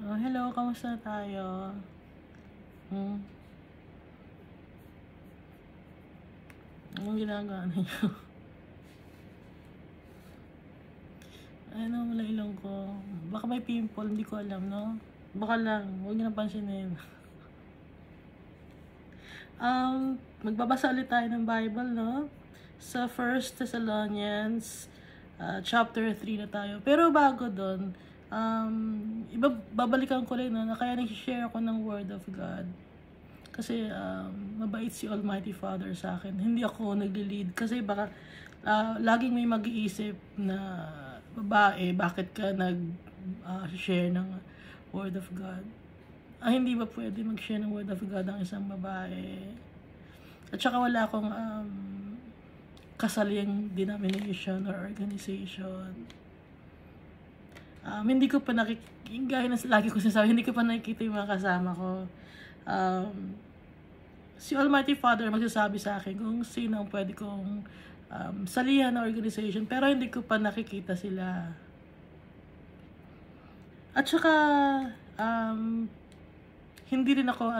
Oh, hello, kamusta tayo? Hmm, anong ginagawa niyo? Ano, wala ilong ko. Baka may pimple, hindi ko alam, no? Baka lang, huwag niyo napansinin. Magbabasa ulit tayo ng Bible, no? Sa 1 Thessalonians, chapter 3 na tayo. Pero bago doon, babalikan ko rin, no, na kaya nag-share ako ng Word of God. Kasi mabait si Almighty Father sa akin. Hindi ako nagli-lead. Kasi baka laging may mag-iisip na babae, bakit ka nag-share ng Word of God? Hindi ba pwede mag-share ng Word of God ang isang babae? At saka wala akong kasaling denomination or organization. Hindi ko pa gaya na lagi ko sinasabi, hindi ko pa nakikita yung mga kasama ko. Si Almighty Father magsasabi sa akin kung sino ang pwede kong salihan na organization, pero hindi ko pa nakikita sila. At saka hindi rin ako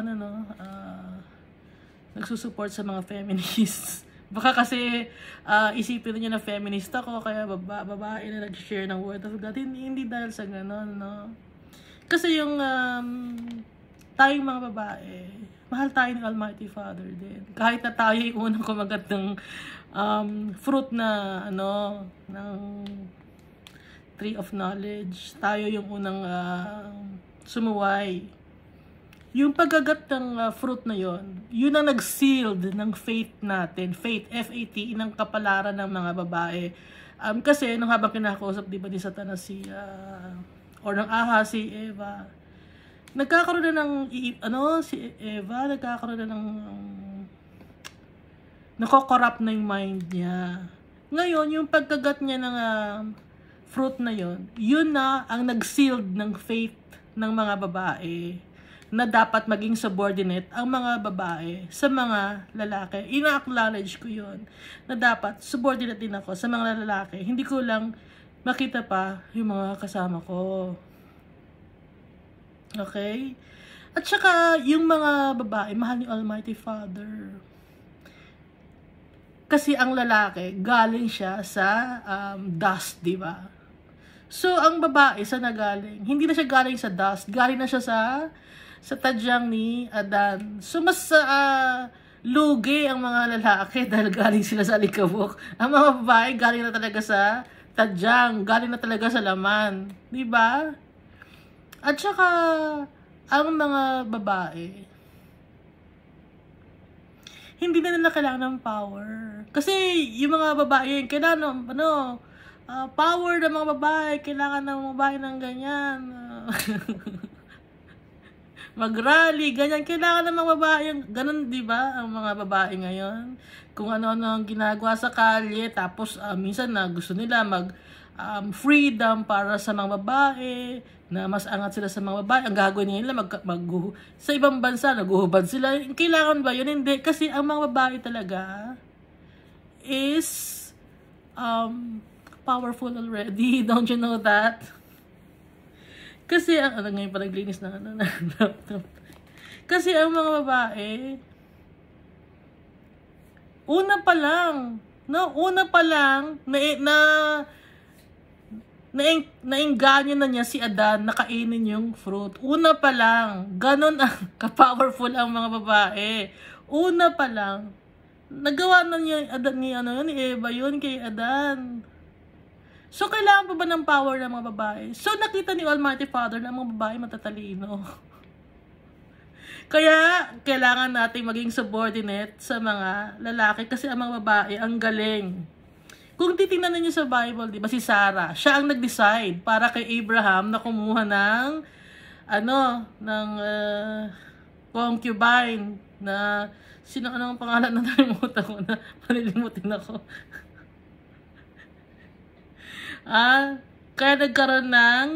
nagsusupport sa mga feminists. Baka kasi isipin niyo na feminist ako, kaya babae na nag-share ng Word of God. Hindi dahil sa ganon, no? Kasi yung tayong mga babae, mahal tayo ng Almighty Father din. Kahit na tayo yung unang kumagat ng fruit na ng tree of knowledge, tayo yung unang sumuway. Yung pagkagat ng fruit na yon, yun ang nag-sealed ng faith natin. Faith, F-A-T, ng kapalaran ng mga babae. Kasi nung habang kinakausap, di ba, ni Satanas or ng si Eva, nagkakaroon na si Eva, nagkakaroon na nako-corrupt na yung mind niya. Ngayon, yung pagkagat niya ng fruit na yon, yun na ang nag-sealed ng faith ng mga babae na dapat maging subordinate ang mga babae sa mga lalaki. Ina-acknowledge ko yun, na dapat subordinate din ako sa mga lalaki. Hindi ko lang makita pa yung mga kasama ko. Okay? At saka, yung mga babae, mahal ni Almighty Father. Kasi ang lalaki, galing siya sa dust, di ba? So, ang babae, sa nagaling, hindi na siya galing sa dust, galing na siya sa tadyang ni Adan. So, mas lugi ang mga lalaki dahil galing sila sa alikabok. Ang mga babae, galing na talaga sa tadyang, galing na talaga sa laman. Di ba? At saka, ang mga babae, hindi na nila kailangan ng power. Kasi yung mga babae, kailangan power ng mga babae, kailangan ng mga babae ng ganyan. Mag-rally, ganyan. Kailangan ng mga babae, ganun, di ba? Ang mga babae ngayon. Kung ano-ano ang ginagawa sa kalye, tapos minsan na gusto nila freedom para sa mga babae, na mas angat sila sa mga babae. Ang gagawin nila, sa ibang bansa, naguhubad sila. Kailangan ba yun? Hindi. Kasi ang mga babae talaga is powerful already. Don't you know that? Kasi ngayon pa naglinis na laptop. Kasi ang mga babae, una pa lang naengganyo na niya si Adan na kainin yung fruit. Una pa lang, ganon ang ka-powerful ang mga babae. Una pa lang, nagawa na niya ni Eva yun kay Adan. So, kailangan pa ba ng power ng mga babae? So, nakita ni Almighty Father na mga babae matatalino. Kaya, kailangan natin maging subordinate sa mga lalaki kasi ang mga babae ang galing. Kung titingnan niyo sa Bible, di ba, si Sarah, siya ang nag-decide para kay Abraham na kumuha ng concubine na anong pangalan na nalimutan ko na malilimutin ako. Kaya nagkaroon ng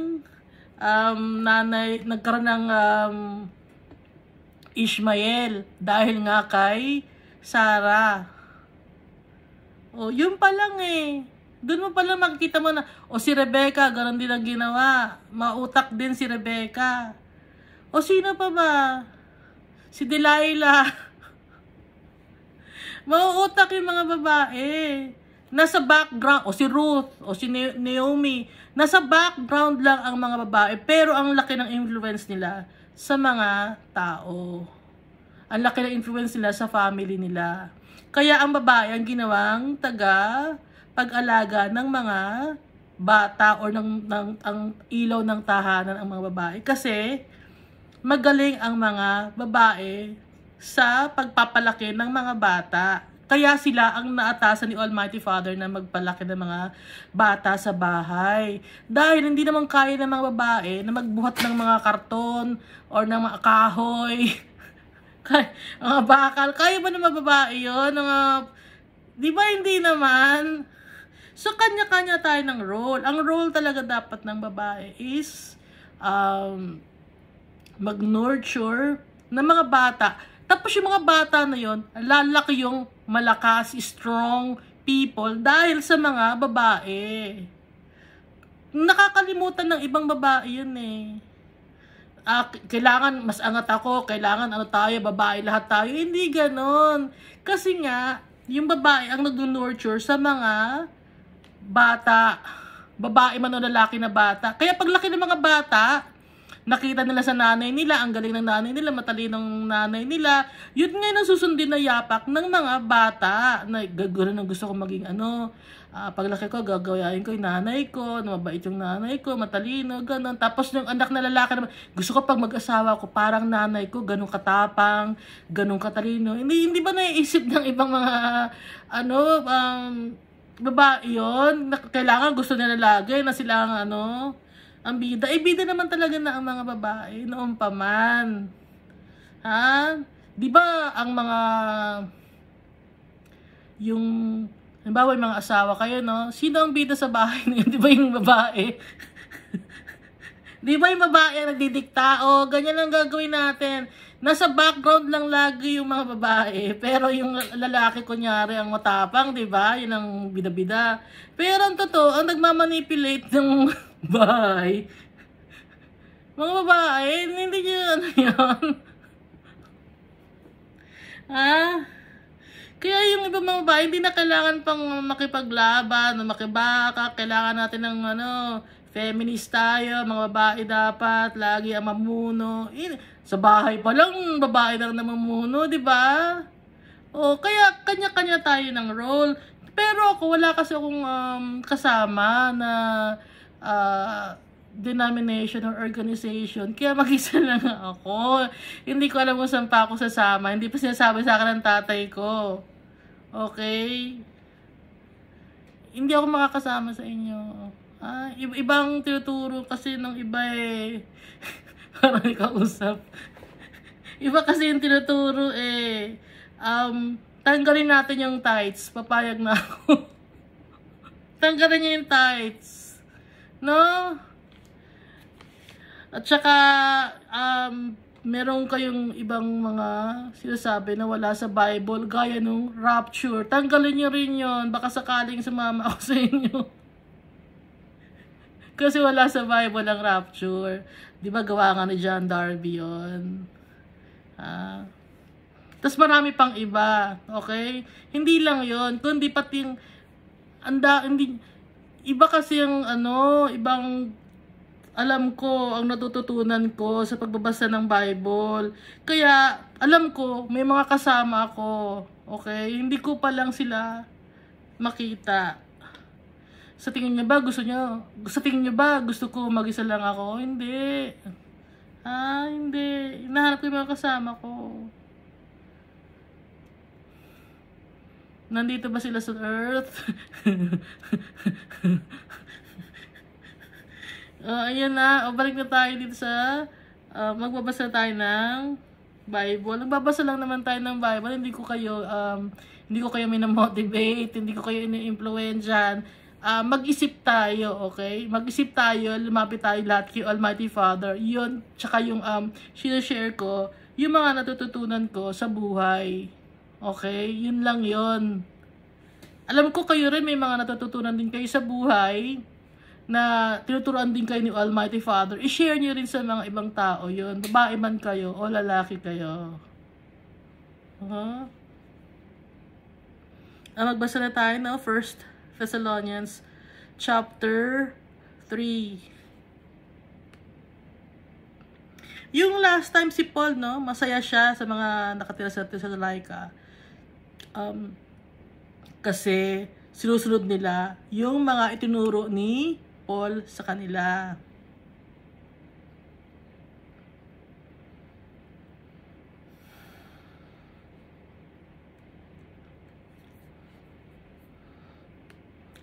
Ishmael dahil nga kay Sarah. Yun pa lang Doon mo pala makikita mo na, o si Rebecca, gano'n din ang ginawa. Mautak din si Rebecca. O sino pa ba? Si Delilah. Mauutak yung mga babae. Nasa background, o si Ruth, o si Naomi. Nasa background lang ang mga babae, pero ang laki ng influence nila sa mga tao. Ang laki ng influence nila sa family nila. Kaya ang babae ang ginawang pag-alaga ng mga bata or ang ilaw ng tahanan ang mga babae. Kasi magaling ang mga babae sa pagpapalaki ng mga bata. Kaya sila ang naatasan ni Almighty Father na magpalaki ng mga bata sa bahay. Dahil hindi naman kaya ng mga babae na magbuhat ng mga karton or ng mga kahoy. Mga bakal. Kaya ba ng mga babae yun? Di ba hindi naman? So, kanya-kanya tayo ng role. Ang role talaga dapat ng babae is mag-nurture ng mga bata. Tapos yung mga bata na yon, lalaki yung malakas, strong people dahil sa mga babae. Nakakalimutan ng ibang babae yun eh. Kailangan mas angat ako, kailangan tayo, babae lahat tayo. Hindi ganon. Kasi nga, yung babae ang nag-nurture sa mga bata. Babae man o lalaki na bata. Kaya paglaki ng mga bata, nakita nila sa nanay nila, ang galing ng nanay nila, matalinong nanay nila. Yun nga yung susundin na yapak ng mga bata. Na gagawin ang gusto ko maging paglaki ko, gagawain ko yung nanay ko, na mabait yung nanay ko, matalino, gano'n. Tapos yung anak na lalaki naman, gusto ko pag mag-asawa ko, parang nanay ko, gano'ng katapang, gano'ng katalino. Hindi ba naiisip ng ibang mga, babae yun? Kailangan gusto nila lagi na sila ang bida. Bida naman talaga na ang mga babae noon pa man. Ha? Di ba ang mga halimbawa yung mga asawa kayo, no? Sino ang bida sa bahay na yun? Di ba yung babae? Di ba yung babae ang nagdidikta? O, ganyan lang gagawin natin. Nasa background lang lagi yung mga babae. Pero yung lalaki, kunyari, ang matapang, di ba? Yun ang bida-bida. Pero ang totoo, ang nagmamanipulate ng bahay, mga babae, hindi nyo yun. Kaya yung ibang mga babae, hindi na kailangan pang makipaglaban, makibaka. Kailangan natin ng feminist tayo, mga babae dapat, lagi ang mamuno. Sa bahay pa lang, babae lang na mamuno, di ba? O, kaya kanya-kanya tayo ng role. Pero ako, wala kasi akong kasama na denomination or organization. Kaya mag-isa lang ako. Hindi ko alam kung saan pa ako sasama. Hindi pa sinasabi sa akin ng tatay ko. Okay? Hindi ako makakasama sa inyo. Ibang tinuturo kasi ng iba eh. Parang ikausap. Iba kasi yung tinuturo eh. Tanggalin natin yung tights. Papayag na ako. Tanggalin niyo yung tights. No? At saka, meron kayong ibang mga sinasabi na wala sa Bible, gaya nung rapture. Tanggalin niyo rin yun. Baka sakaling sumama ako sa inyo. Kasi wala sa Bible ang rapture. Di ba gawa nga ni John Darby yun? Tapos marami pang iba. Okay? Hindi lang yun. Kundi pati yung iba kasi yung ibang alam ko, ang natututunan ko sa pagbabasa ng Bible. Kaya alam ko, may mga kasama ako. Okay? Hindi ko pa lang sila makita. Sa tingin niyo ba gusto ko mag-isa lang ako? Hindi. Hindi. Hinahanap ko yung mga kasama ko. Nandito ba sila sa earth? Ayan na. Balik na tayo dito sa magbabasa tayo ng Bible. Nagbabasa lang naman tayo ng Bible. Hindi ko kayo minamotivate. Hindi ko kayo ini-influensyan. Mag-isip tayo, okay? Mag-isip tayo, lumapit tayo lahat kay Almighty Father. Yun, tsaka yung sinashare ko, yung mga natututunan ko sa buhay. Okay? Yun lang yun. Alam ko kayo rin may mga natututunan din kayo sa buhay na tinuturuan din kayo ni Almighty Father. I-share nyo rin sa mga ibang tao yon, babae man kayo o lalaki kayo. Magbasa na tayo na 1 Thessalonians chapter 3. Yung last time si Paul, no, masaya siya sa mga nakatira sa Thessalonica. Kasi sinusunod nila yung mga itinuro ni Paul sa kanila.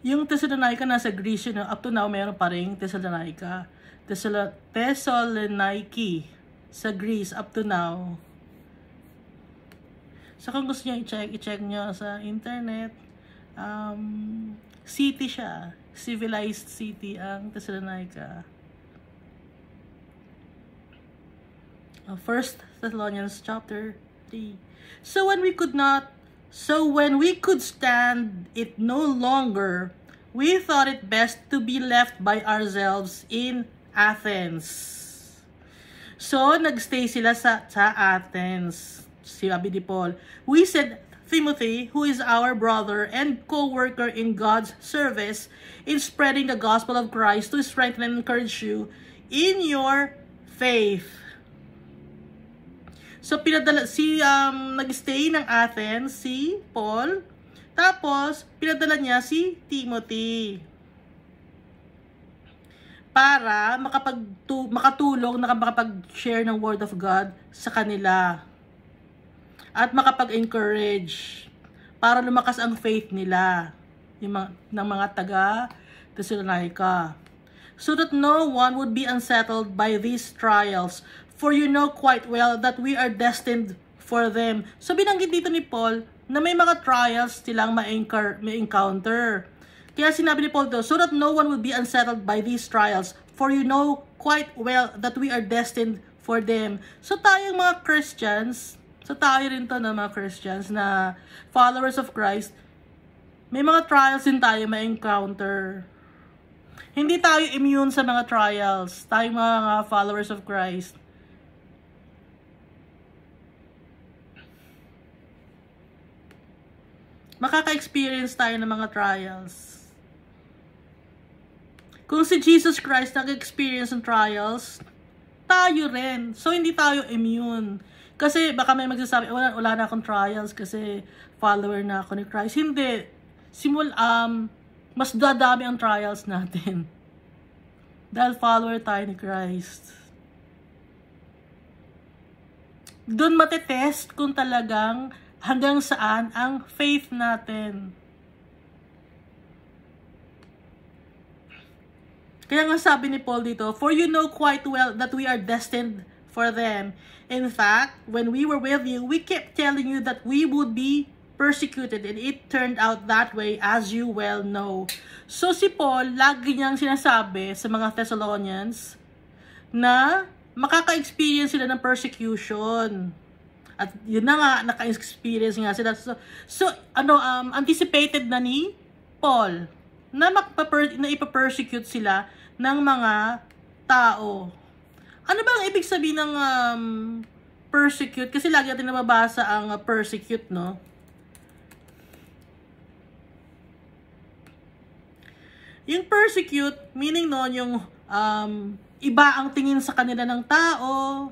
Yung Thessalonica nasa Greece yun, up to now meron pa rin Thessalonica. Thessaloniki sa Greece up to now. So kung gusto niyo i-check niyo sa internet, city siya, civilized city ang Thessalonica. 1 Thessalonians chapter 3. So when we could stand it no longer, we thought it best to be left by ourselves in Athens. So nagstay sila sa Athens. Sabi ni Paul, we said Timothy, who is our brother and co-worker in God's service in spreading the gospel of Christ, to strengthen and encourage you in your faith. So nag-stay ng Athens si Paul, tapos pinadala niya si Timothy para makatulong na makapag-share ng word of God sa kanila at makapag-encourage para lumakas ang faith nila ng mga taga Thessalonica, so that no one would be unsettled by these trials. For you know quite well that we are destined for them. So binanggit dito ni Paul na may mga trials silang may encounter. Kaya sinabi ni Paul to, so that no one would be unsettled by these trials. For you know quite well that we are destined for them. So tayong mga Christians, tayo rin to na mga Christians na followers of Christ, may mga trials din tayo may encounter. Hindi tayo immune sa mga trials. Tayong mga followers of Christ. Makaka-experience tayo ng mga trials. Kung si Jesus Christ nag-experience ng trials, tayo rin. So, hindi tayo immune. Kasi baka may magsasabi, wala na akong trials kasi follower na ako ni Christ. Hindi. Mas dadami ang trials natin. Dahil follower tayo ni Christ. Doon matetest kung talagang hanggang saan ang faith natin. Kaya nga sabi ni Paul dito, for you know quite well that we are destined for them. In fact, when we were with you, we kept telling you that we would be persecuted, and it turned out that way, as you well know. So si Paul, lagi niyang sinasabi sa mga Thessalonians na makaka-experience sila ng persecution. At yun na nga, naka-experience nga sila. So anticipated na ni Paul na ipapersecute sila ng mga tao. Ano ba ang ibig sabihin ng persecute? Kasi lagi natin nababasa ang persecute, no? Yung persecute, meaning noon yung iba ang tingin sa kanila ng tao,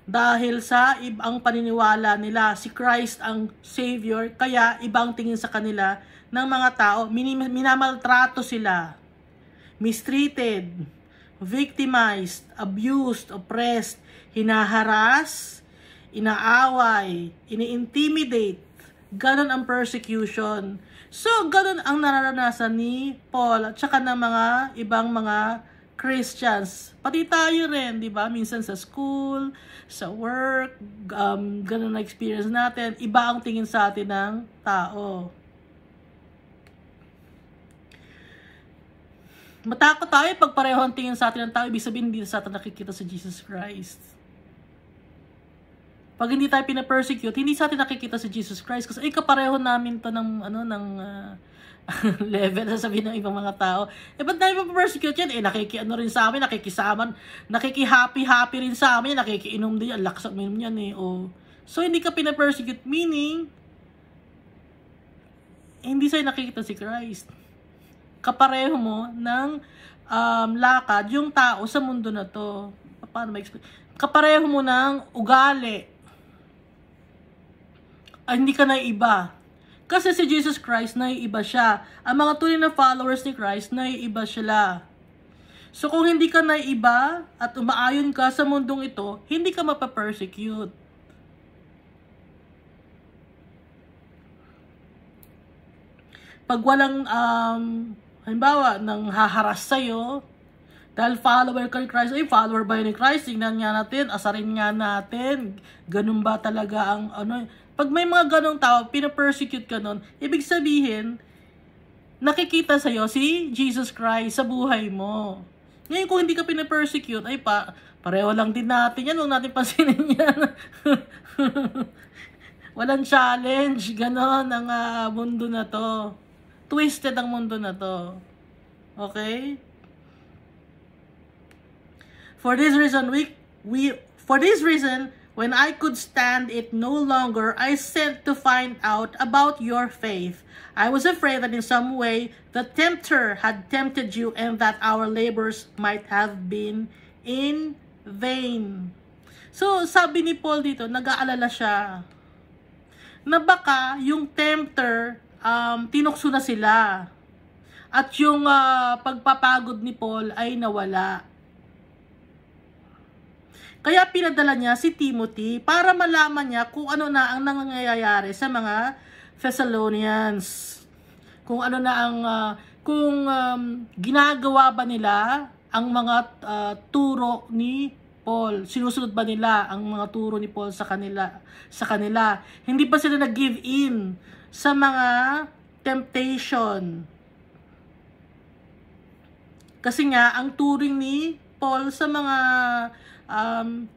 dahil sa ibang paniniwala nila, si Christ ang Savior, kaya ibang tingin sa kanila ng mga tao, minamaltrato sila, mistreated, victimized, abused, oppressed, hinaharas, inaaway, ini-intimidate. Ganon ang persecution. So, ganon ang nararanasan ni Paul at saka ng mga ibang mga Christians. Pati tayo rin, di ba? Minsan sa school, sa work, ganun na experience natin. Iba ang tingin sa atin ng tao. Matakot tayo pag pareho ang tingin sa atin ng tao. Ibig sabihin, hindi sa atin nakikita sa Jesus Christ. Pag hindi tayo pina-persecute, hindi sa atin nakikita si Jesus Christ kasi kapareho namin to ng level, sasabihin ng ibang mga tao. Ba't tayo pa-persecute yan? Nakikiano rin sa amin, nakikisama, nakiki-happy rin sa amin, nakikiinom din yan, laksak minom yan So, hindi ka pina-persecute, meaning, hindi sa'yo nakikita si Christ. Kapareho mo ng lakad yung tao sa mundo na to. Paano ma-explain? Kapareho mo ng ugali. Hindi ka naiiba. Kasi si Jesus Christ, naiiba siya. Ang mga tunay na followers ni Christ, naiiba sila. So kung hindi ka naiiba at umaayon ka sa mundong ito, hindi ka mapapersecute. Pag walang, halimbawa, nang haharas sa'yo, dahil follower ka ni Christ, follower ba yun ni Christ? Tingnan nga natin, asarin nga natin, ganun ba talaga ang, pag may mga ganong tao, pinapersecute ka nun, ibig sabihin, nakikita sa'yo si Jesus Christ sa buhay mo. Ngayon, kung hindi ka pinapersecute, pareho lang din natin yan, huwag natin pansinin yan. Walang challenge, ganon ang mundo na to. Twisted ang mundo na to. Okay? For this reason, when I could stand it no longer, I sent to find out about your faith. I was afraid that in some way the tempter had tempted you and that our labors might have been in vain. So, sabi ni Paul dito, nag-aalala siya na baka yung tempter tinukso na sila. At yung pagpapagod ni Paul ay nawala. Kaya pinadala niya si Timothy para malaman niya kung ano na ang nangyayari sa mga Thessalonians. Kung ano na ang ginagawa ba nila ang mga turo ni Paul. Sinusunod ba nila ang mga turo ni Paul sa kanila? Hindi ba sila nag-give in sa mga temptation? Kasi nga, ang turing ni Paul sa mga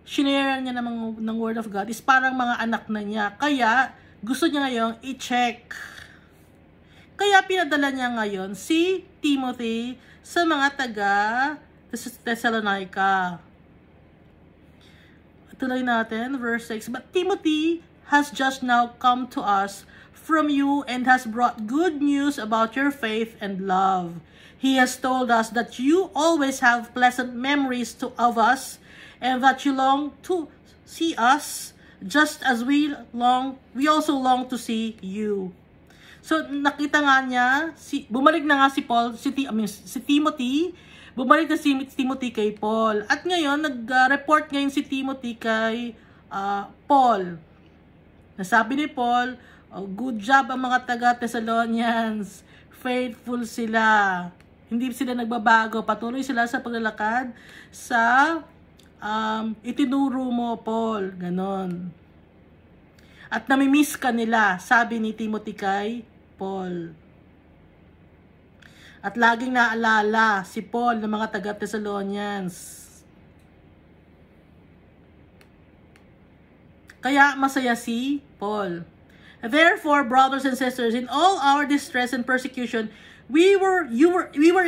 shinare niya ng Word of God is parang mga anak na niya. Kaya, gusto niya ngayon i-check. Kaya, pinadala niya ngayon si Timothy sa mga taga Thessalonica. Tuloy natin, verse 6. But Timothy has just now come to us from you and has brought good news about your faith and love. He has told us that you always have pleasant memories of us and that you long to see us just as we also long to see you. So nakita nga niya, bumalik na nga si Timothy, bumalik na si Timothy kay Paul. At ngayon, nag-report ngayon si Timothy kay Paul. Nasabi ni Paul, good job ang mga taga-Thessalonians. Faithful sila. Hindi sila nagbabago. Patuloy sila sa paglalakad sa itinuro mo, Paul. Ganon. At namimiss ka nila, sabi ni Timothy kay Paul. At laging naalala si Paul ng mga taga-Thessalonians. Kaya masaya si Paul. Therefore, brothers and sisters, in all our distress and persecution, we were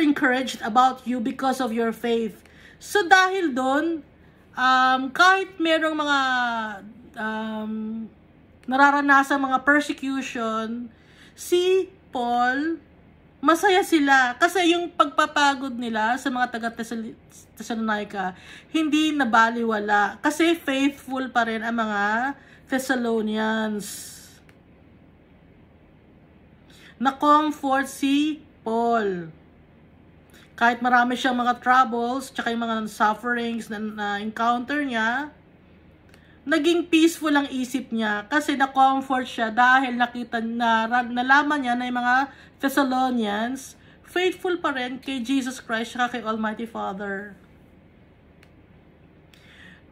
encouraged about you because of your faith. So dahil doon, kahit merong mga nararanasan mga persecution, si Paul, masaya sila. Kasi yung pagpapagod nila sa mga taga-Thessalonica, hindi nabaliwala. Kasi faithful pa rin ang mga Thessalonians. Na-comfort si Paul. Kahit marami siyang mga troubles, tsaka yung mga sufferings na encounter niya, naging peaceful ang isip niya kasi na-comfort siya dahil nalaman niya na yung mga Thessalonians faithful pa rin kay Jesus Christ at kay Almighty Father.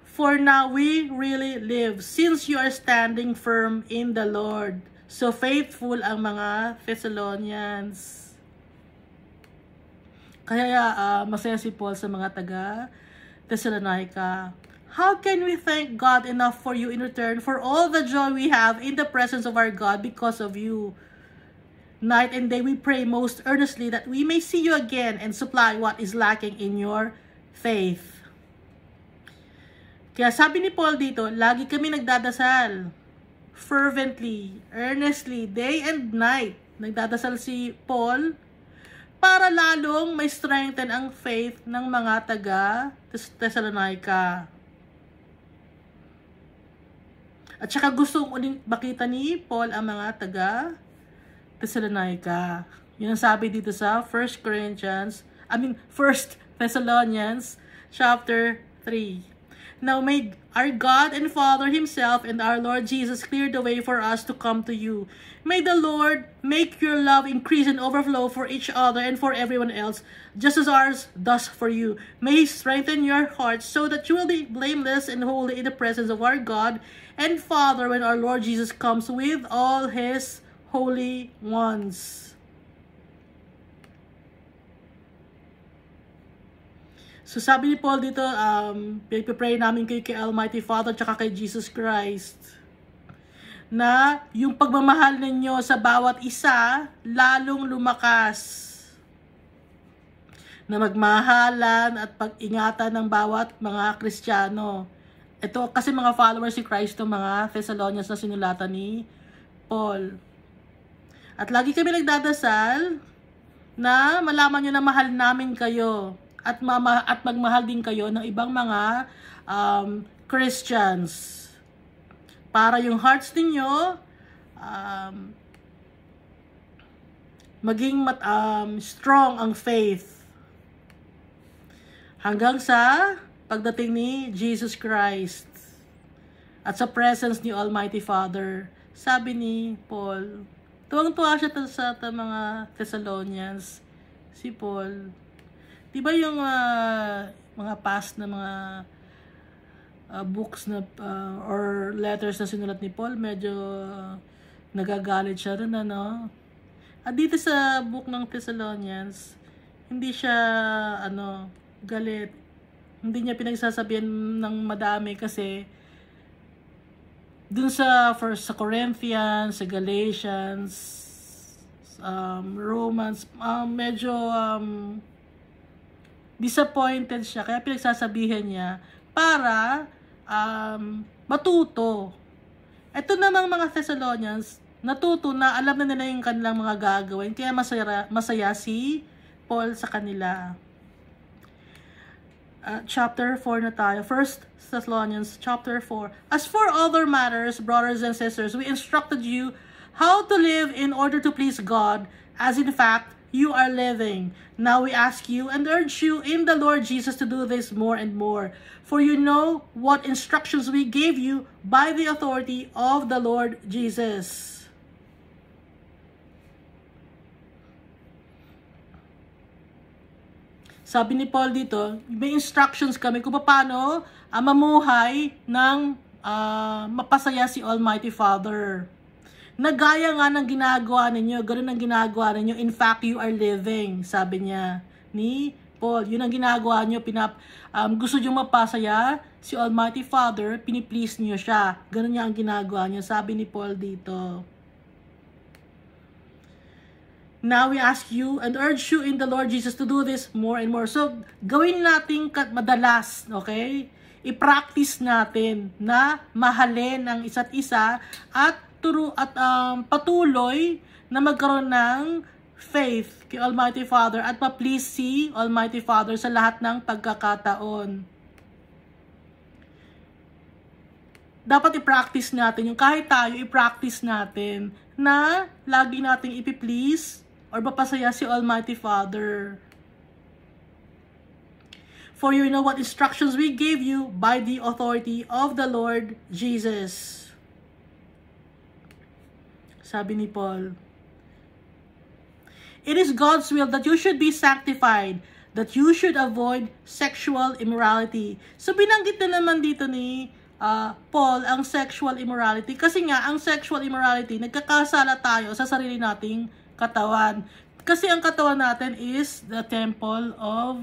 For now we really live since you are standing firm in the Lord. So faithful ang mga Thessalonians. Kaya masaya si Paul sa mga taga Thessalonica. How can we thank God enough for you in return for all the joy we have in the presence of our God because of you? Night and day we pray most earnestly that we may see you again and supply what is lacking in your faith. Kaya sabi ni Paul dito, lagi kami nagdadasal. Fervently, earnestly, day and night. Nagdadasal si Paul para lalong may strengthen ang faith ng mga taga Thessalonica. At saka gusto uling makita ni Paul ang mga taga Thessalonica. Yun ang sabi dito sa 1 Thessalonians chapter 3. Now may our God and Father Himself and our Lord Jesus clear the way for us to come to you. May the Lord make your love increase and overflow for each other and for everyone else, just as ours does for you. May He strengthen your hearts so that you will be blameless and holy in the presence of our God and Father when our Lord Jesus comes with all His holy ones. So sabi ni Paul dito, pray namin kayo kay Almighty Father at kay Jesus Christ na yung pagmamahal ninyo sa bawat isa lalong lumakas. Na magmahalan at pag-ingatan ng bawat mga Kristiyano. Ito kasi mga followers ni Christ ng mga Thessalonians na sinulatan ni Paul. At lagi kami nagdadasal na malaman nyo na mahal namin kayo. At magmahal din kayo ng ibang mga Christians. Para yung hearts ninyo maging strong ang faith. Hanggang sa pagdating ni Jesus Christ. At sa presence ni Almighty Father. Sabi ni Paul, tuwang-tuwa siya sa mga Thessalonians. Si Paul. Diba yung mga past na mga books na or letters na sinulat ni Paul, medyo nagagalit siya rin, ano? At dito sa book ng Thessalonians, hindi siya galit. Hindi niya pinagsasabihan ng madami kasi dun sa sa Corinthians, sa Galatians, Romans, medyo disappointed siya, kaya pinagsasabihan niya para matuto. Ito namang mga Thessalonians, natuto na, alam na nila yung kanilang mga gagawin, kaya masaya si Paul sa kanila. Chapter 4 na tayo. 1 Thessalonians chapter 4. As for other matters, brothers and sisters, we instructed you how to live in order to please God, as in fact, you are living. Now we ask you and urge you in the Lord Jesus to do this more and more. For you know what instructions we gave you by the authority of the Lord Jesus. Sabi ni Paul dito, may instructions kami kung paano mamuhay ng mapasaya si Almighty Father. Nagaya nga ng ginagawa ninyo, ganoon ang ginagawa ninyo. In fact, you are living, sabi niya ni Paul. Yun ang ginagawa nyo, gusto nyo mapasaya si Almighty Father, piniplease nyo siya. Ganoon niya ang ginagawa nyo, sabi ni Paul dito. Now we ask you and urge you in the Lord Jesus to do this more and more. So, gawin natin madalas, okay? I-practice natin na mahalin ang isa't isa at patuloy na magkaroon ng faith kay Almighty Father at ma-please si Almighty Father sa lahat ng pagkakataon. Dapat i-practice natin yung kahit tayo i-practice natin na lagi nating ipi-please or mapasaya si Almighty Father. For you know what instructions we gave you by the authority of the Lord Jesus. Sabi ni Paul, it is God's will that you should be sanctified, that you should avoid sexual immorality. So binanggit na naman dito ni Paul ang sexual immorality. Kasi nga, ang sexual immorality, nagkakasala tayo sa sarili nating katawan. Kasi ang katawan natin is the temple of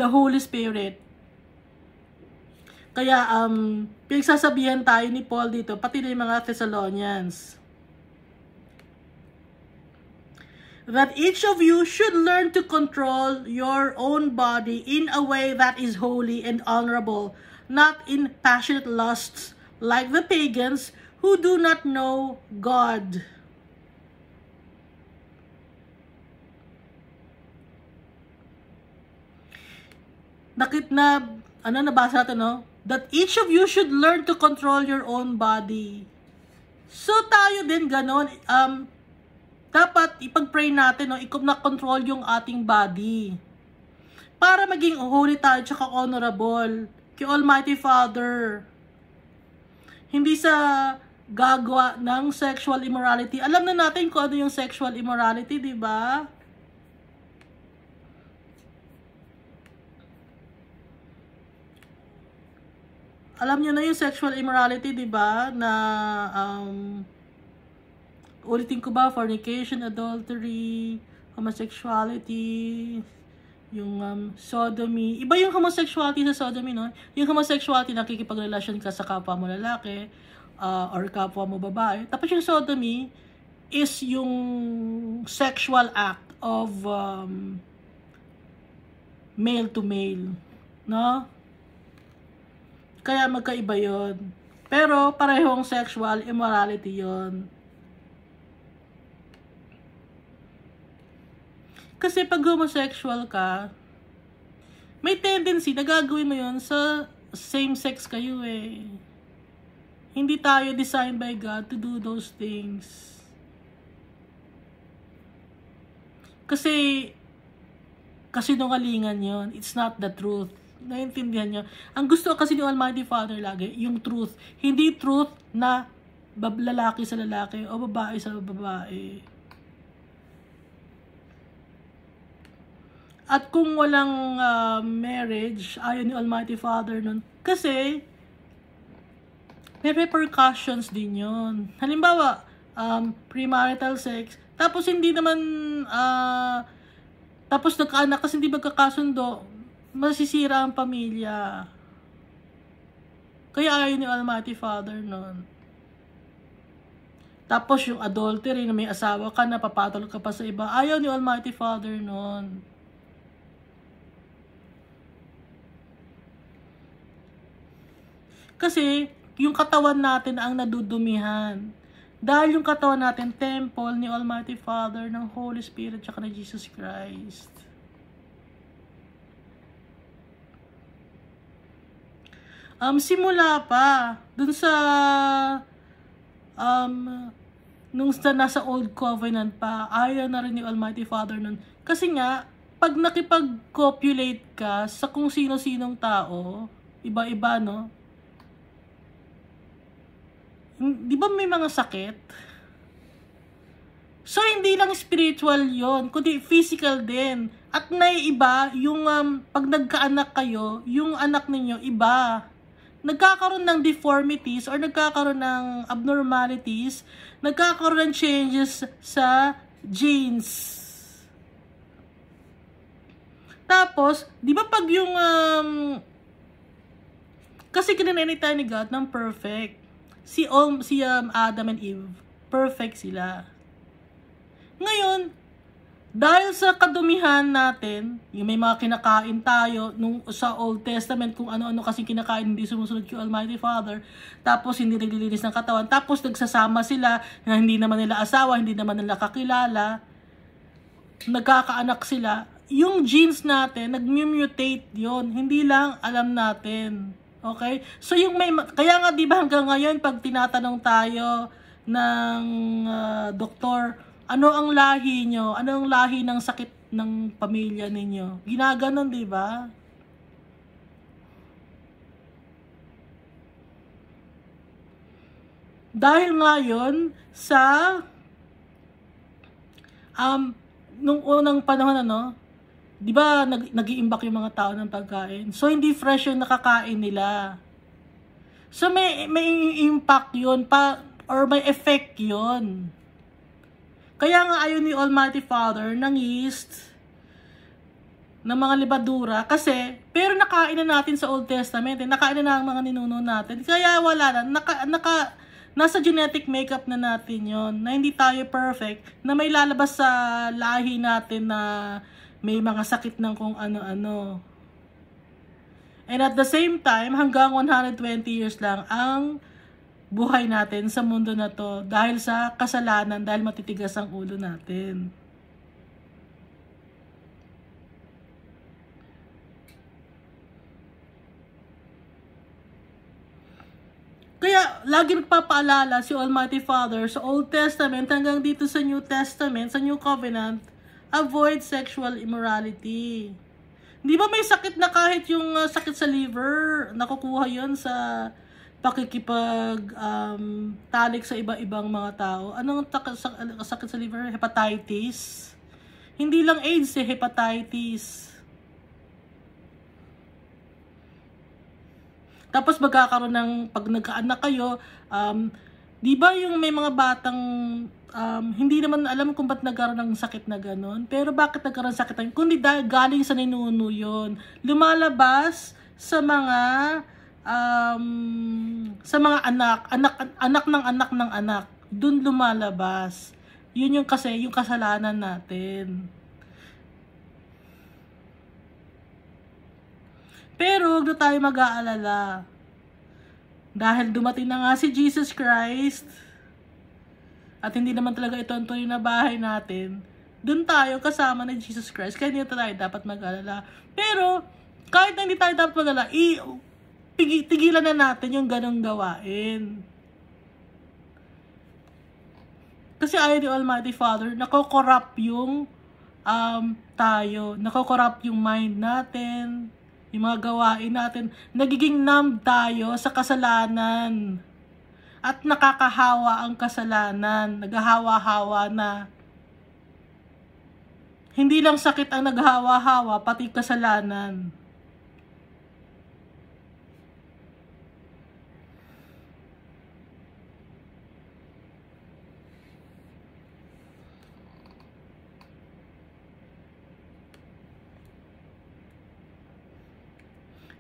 the Holy Spirit. Kaya, pinagsasabihan tayo ni Paul dito, pati na yung mga Thessalonians, that each of you should learn to control your own body in a way that is holy and honorable, not in passionate lusts like the pagans who do not know God. Nabasa natin, no? That each of you should learn to control your own body. So, tayo din, ganon. Dapat ipag-pray natin, no? Na-control yung ating body. Para maging holy tayo, tsaka honorable. Kay Almighty Father. Hindi sa gagawa ng sexual immorality. Alam na natin kung ano yung sexual immorality, di ba? Alam niyo na yung sexual immorality, di ba? Na, ulitin ko ba, fornication, adultery, homosexuality, yung sodomy. Iba yung homosexuality sa sodomy, no? Yung homosexuality, nakikipagrelasyon ka sa kapwa mo lalaki, or kapwa mo babae. Tapos yung sodomy is yung sexual act of male to male, no? Kaya magkaiba yon. Pero parehong sexual immorality yon. Kasi pag homosexual ka, may tendency na gagawin mo yon sa same sex kayo eh. Hindi tayo designed by God to do those things. Kasi nungalingan yon. It's not the truth. Naintindihan nyo? Ang gusto kasi ni Almighty Father lagi, yung truth. Hindi truth na lalaki sa lalaki o babae sa babae. At kung walang marriage, ayaw ni Almighty Father nun. Kasi, may repercussions din yun. Halimbawa, premarital sex, tapos hindi naman, tapos nagkaanak kasi hindi magkakasundo, masisira ang pamilya. Kaya ayaw ni Almighty Father nun. Tapos yung adultery na may asawa ka na papatol ka pa sa iba, ayaw ni Almighty Father nun. Kasi yung katawan natin ang nadudumihan. Dahil yung katawan natin temple ni Almighty Father, ng Holy Spirit, tsaka ni Jesus Christ. Simula pa dun sa nung nasa Old Covenant pa, ayaw na rin ni Almighty Father nun. Kasi nga, pag nakipag-copulate ka sa kung sino-sinong tao, iba-iba, no? Di ba may mga sakit? So, hindi lang spiritual yon, kundi physical din. At naiiba, yung pag nagkaanak kayo, yung anak ninyo, iba. Nagkakaroon ng deformities or nagkakaroon ng abnormalities, nagkakaroon ng changes sa genes. Tapos, di ba pag yung, kasi kinanay tayo ni God ng perfect. Si Adam and Eve, perfect sila. Ngayon, dahil sa kadumihan natin, yung may mga kinakain tayo sa Old Testament, kung ano-ano kasi kinakain, hindi sumusunod kay Almighty Father, tapos hindi naglilinis ng katawan, tapos nagsasama sila na hindi naman nila asawa, hindi naman nila kakilala, nagkakaanak sila, yung genes natin, nag-mutate yon, hindi lang alam natin. Okay? So yung kaya nga 'di ba hanggang ngayon pag tinatanong tayo ng doktor, ano ang lahi nyo? Ano ang lahi ng sakit ng pamilya ninyo? Ginaganon, 'di ba? Dahil ngayon sa nung unang panahon di ba nag-iimbak yung mga tao ng pagkain? So, hindi fresh yung nakakain nila. So, may impact yun or may effect yun. Kaya nga ayaw ni Almighty Father ng yeast ng mga libadura kasi pero nakain na natin sa Old Testament, nakain na ng mga ninuno natin. Kaya wala na nasa genetic makeup na natin 'yon. Na hindi tayo perfect, na may lalabas sa lahi natin na may mga sakit ng kung ano-ano. And at the same time, hanggang 120 years lang ang buhay natin sa mundo na to dahil sa kasalanan, dahil matitigas ang ulo natin. Kaya lagi nagpapaalala si Almighty Father sa Old Testament hanggang dito sa New Testament, sa New Covenant, avoid sexual immorality. Di ba may sakit na kahit yung sakit sa liver, nakukuha yon sa pakikipag talik sa iba-ibang mga tao. Anong sakit sa liver? Hepatitis. Hindi lang AIDS, hepatitis. Tapos magkakaroon ng, pag nagkaanak kayo, di ba yung may mga batang hindi naman alam kung ba't nagkaroon ng sakit na gano'n. Pero bakit nagkaroon ng sakit na kundi dahil galing sa ninuno yun. Lumalabas sa mga anak ng anak. Doon lumalabas. Yun yung kasi yung kasalanan natin. Pero huwag na tayo mag-aalala. Dahil dumating na nga si Jesus Christ, at hindi naman talaga ito ang tunay na bahay natin, doon tayo kasama ni Jesus Christ. Kaya hindi tayo dapat mag-alala. Pero, kahit na hindi tayo dapat mag-alala, tigilan na natin yung ganong gawain. Kasi ayaw ni Almighty Father, nako-corrupt yung tayo. Nako-corrupt yung mind natin, yung mga gawain natin. Nagiging numb tayo sa kasalanan. At nakakahawa ang kasalanan. Naghahawa-hawa na. Hindi lang sakit ang naghahawa-hawa, pati kasalanan.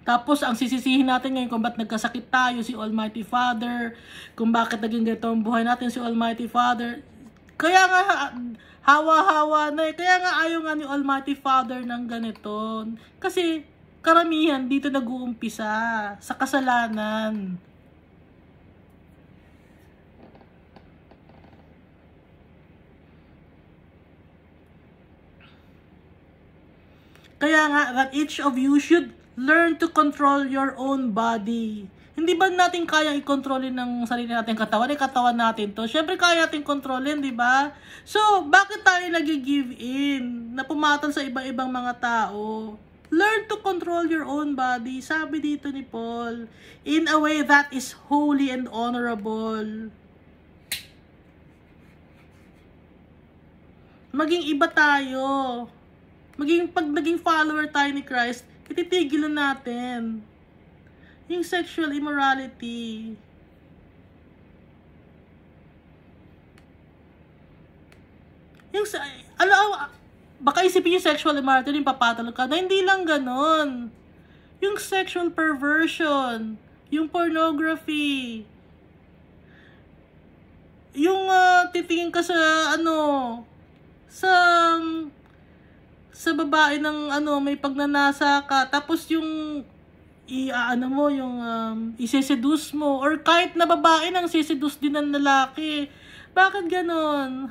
Tapos, ang sisisihin natin ngayon kung ba't nagkasakit tayo, si Almighty Father, kung bakit naging ganito ang buhay natin, si Almighty Father. Kaya nga, hawa-hawa na eh. Kaya nga ayaw nga ni Almighty Father ng ganito. Kasi, karamihan dito nag-uumpisa sa kasalanan. Kaya nga, that each of you should learn to control your own body. Hindi ba natin kaya i-controlin ng sarili natin katawan? Katawan natin to. Siyempre kaya natin kontrolin, di ba? So, bakit tayo nag-give in? Na pumatan sa iba-ibang mga tao? Learn to control your own body. Sabi dito ni Paul, in a way that is holy and honorable. Maging iba tayo. Pag naging follower tayo ni Christ, ititigilan natin yung sexual immorality. Baka isipin yung sexual immorality, yung papatalo ka. Na hindi lang ganon. Yung sexual perversion, yung pornography, yung titingin ka sa sa babae ng may pagnanasa ka, tapos yung iseseduce mo, or kahit na babae nang siseduce din ng lalaki. Bakit ganon?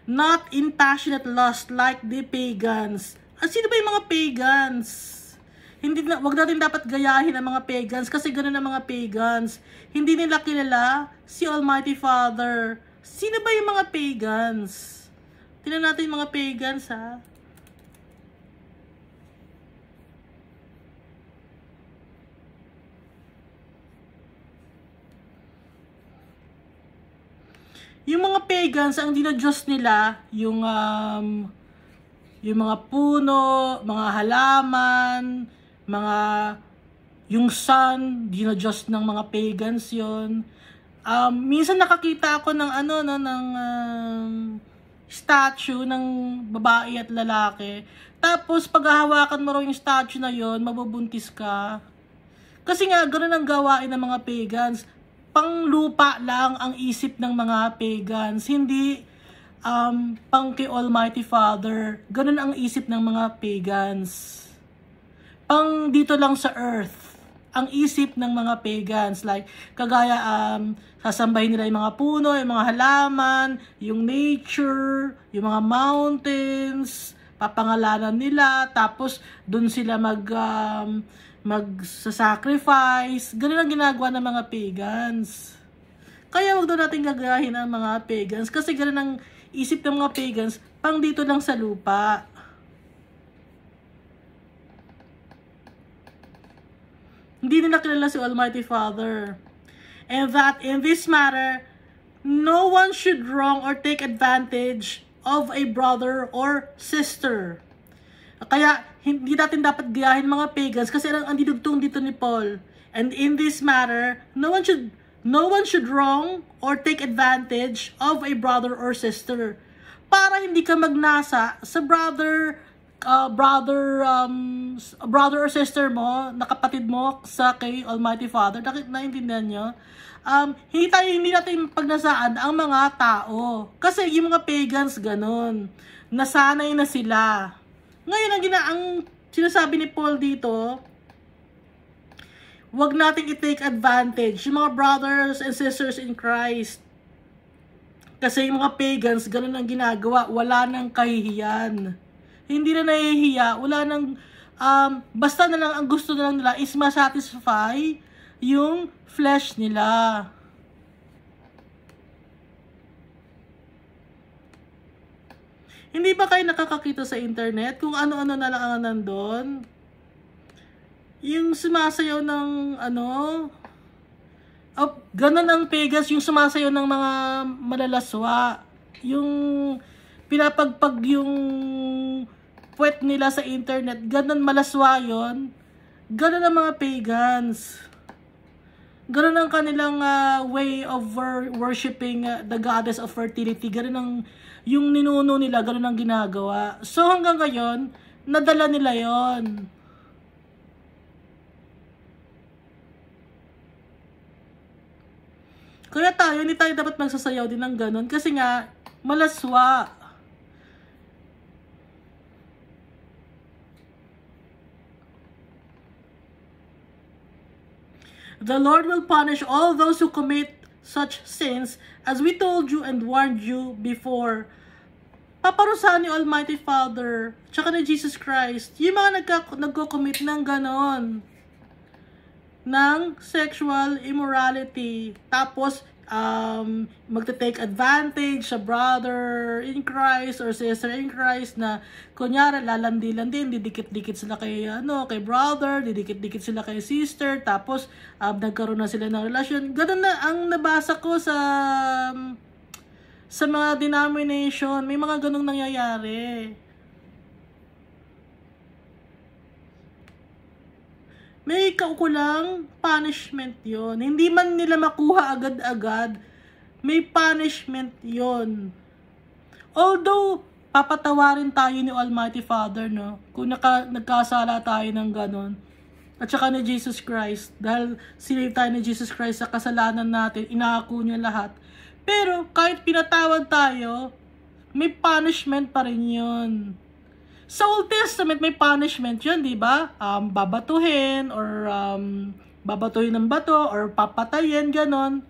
Not in passionate lust like the pagans. Sino ba yung mga pagans? Wag natin dapat gayahin ang mga pagans kasi ganoon ang mga pagans. Hindi nila kilala si Almighty Father. Sino ba yung mga pagans? Tingnan natin yung mga pagans, ha? Yung mga pagans, ang dinodiyos nila, yung mga puno, mga halaman, yung sun, dinadjust ng mga pagans yon. Minsan nakakita ako ng statue ng babae at lalaki. Tapos paghahawakan mo raw yung statue na yon, mabubuntis ka. Kasi nga, ganoon ang gawain ng mga pagans. Panglupa lang ang isip ng mga pagans. Hindi pang kay Almighty Father. Ganoon ang isip ng mga pagans. Pang dito lang sa earth. Ang isip ng mga pagans. Like, kagaya, sasambahin nila yung mga puno, yung mga halaman, yung nature, yung mga mountains, papangalanan nila, tapos dun sila magsasacrifice. Ganun ang ginagawa ng mga pagans. Kaya wag daw natin gagahin ang mga pagans kasi ganun ang isip ng mga pagans pang dito lang sa lupa. Hindi nila kilala si Almighty Father. And that in this matter, no one should wrong or take advantage of a brother or sister. Kaya, hindi natin dapat gayahin mga pagans kasi ang didugtong dito ni Paul. And in this matter, no one should wrong or take advantage of a brother or sister. Para hindi ka magnasa sa brother or sister mo, na kapatid mo sa kay Almighty Father. Naintindihan nyo? Hindi natin pagnasaan ang mga tao. Kasi yung mga pagans ganun. Nasanay na sila. Ngayon, ang sinasabi ni Paul dito, wag nating i-take advantage yung mga brothers and sisters in Christ. Kasi yung mga pagans, ganun ang ginagawa. Wala nang kahihiyan. Hindi na nahihiya. Wala nang, basta na lang, ang gusto na lang nila is masatisfy yung flesh nila. Hindi ba kayo nakakakita sa internet kung ano-ano na lang ang nandun? Yung sumasayaw ng ganun ang pagans, yung sumasayaw ng mga malalaswa. Yung pinapagpag yung puwet nila sa internet, ganun malaswa yun. Ganun ang mga pagans. Ganun ang kanilang way of worshiping the goddess of fertility. Ganun ang yung ninuno nila, ganun ang ginagawa. So hanggang ngayon, nadala nila yon. Kaya hindi tayo dapat magsasayaw din ng ganun kasi nga, malaswa. The Lord will punish all those who commit such sins as we told you and warned you before. Paparusahan ni Almighty Father tsaka ni Jesus Christ yung mga nagko-commit ng ganon, ng sexual immorality, tapos magte-take advantage sa brother in Christ or sister in Christ na kunyari lalandi-landi, didikit-dikit sila kay brother, didikit-dikit sila kay sister, tapos nagkaroon na sila ng relasyon. Ganun na ang nabasa ko sa mga denomination, may mga ganung nangyayari. May kaukulang punishment yon. Hindi man nila makuha agad-agad, may punishment yon. Although, papatawarin tayo ni Almighty Father, no? Kung nagkasala tayo ng ganon. At saka ni Jesus Christ. Dahil sinave tayo ni Jesus Christ sa kasalanan natin, inaako niya lahat. Pero, kahit pinatawad tayo, may punishment pa rin yun. Sa Old Testament, may punishment yun, di ba? Babatuhin, or babatuhin ng bato, or papatayin, ganon.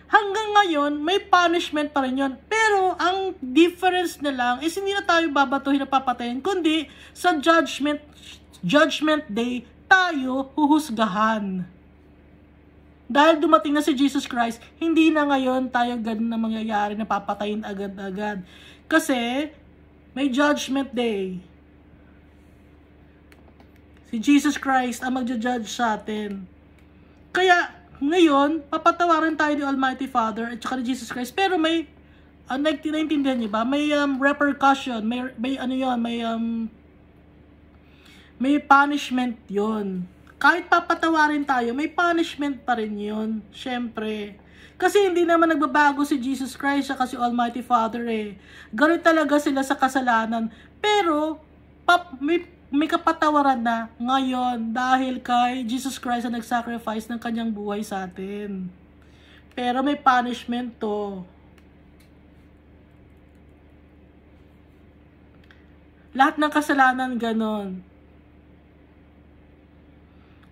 Hanggang ngayon, may punishment pa rin yun. Pero, ang difference na lang is hindi na tayo babatuhin na papatayin, kundi sa judgment day, tayo huhusgahan. Dahil dumating na si Jesus Christ, hindi na ngayon tayo ganun na mangyayari na papatayin agad-agad. Kasi, may judgment day. Si Jesus Christ ang magja-judge sa atin. Kaya, ngayon, papatawarin tayo ni Almighty Father at saka ni Jesus Christ. Pero may, naintindihan niyo ba? May repercussion, may punishment yon. kahit papatawarin tayo, may punishment pa rin yun. Siyempre. Kasi hindi naman nagbabago si Jesus Christ at si Almighty Father eh. Galit talaga sila sa kasalanan. Pero, may kapatawaran na ngayon dahil kay Jesus Christ na nag-sacrifice ng kanyang buhay sa atin. Pero may punishment to. Lahat ng kasalanan ganon.